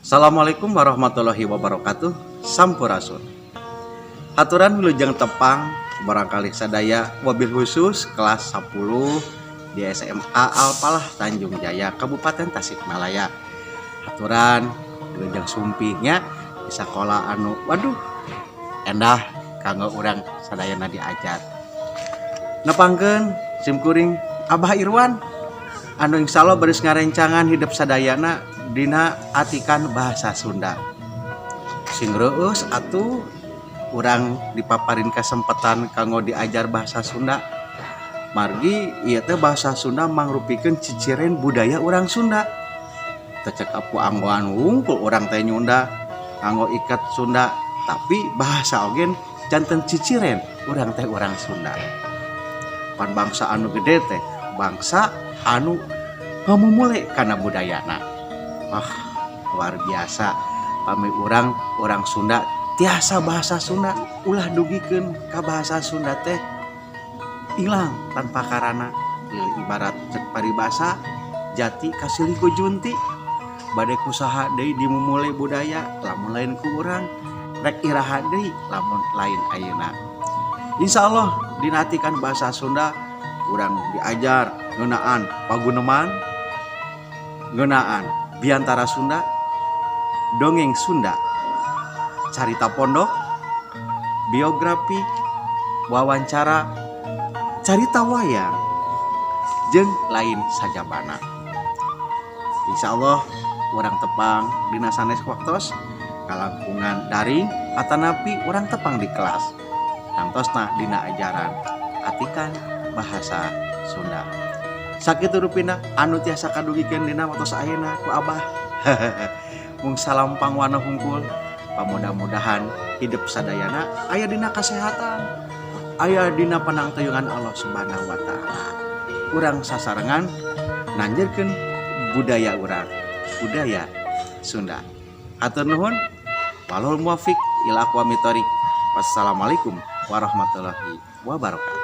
Assalamualaikum warahmatullahi wabarakatuh. Sampurasun. Aturan wilujeng tepang barangkali sadaya wabil khusus kelas 10 di SMA Al-Falah Tanjung Jaya Kabupaten Tasikmalaya. Aturan wilujeng sumpihnya di sekolah anu endah kanggo urang sadayana diajar. Nepangkeun simkuring Abah Irwan anu insyaallah beres ngarencangan hidup sadayana dina atikan bahasa Sunda. Sing reueus atuh urang dipaparin kesempatan kanggo diajar bahasa Sunda. Margi ieu teh bahasa Sunda mangrupikeun ciciren budaya urang Sunda. Teu cek apu anggoan wungkul urang teh nyunda kanggo ikat Sunda, tapi bahasa ogen janten ciciren urang teh urang Sunda. Pan bangsa anu gede teh bangsa anu ngamumule kana budayana. Wah, luar biasa. Pami urang Sunda tiasa bahasa Sunda ulah dugikeun ka bahasa Sunda teh ilang tanpa karana. Ibarat cek paribasa jati kasilih ku junti bade kusaha deui dimumule budaya lamun lain ku urang rek iraha deui lamun lain ayeuna. Insyaallah dinatikan bahasa Sunda urang diajar ngeunaan paguneman, ngeunaan biantara Sunda, dongeng Sunda, carita pondok, biografi, wawancara, carita wayang, jeung lain sajabana. Insyaallah urang tepang dina sanes waktos kalangkungan daring atanapi urang tepang di kelas. Tangtosna dina ajaran atikan bahasa Sunda. Sakitu rupina anu tiasa kadugikeun dina waktos ayeuna ku Abah. Mung salampang wana hungkul. Pamudah-mudahan hidup sadayana aya dina kasehatan, aya dina panangteuyeungan Allah Subhanahu wa taala. Urang sasarengan nanjeurkeun budaya urang, budaya Sunda. Hatur nuhun. Wallahu muwaffiq ila aqwamit thoriq. Wassalamualaikum warahmatullahi wabarakatuh.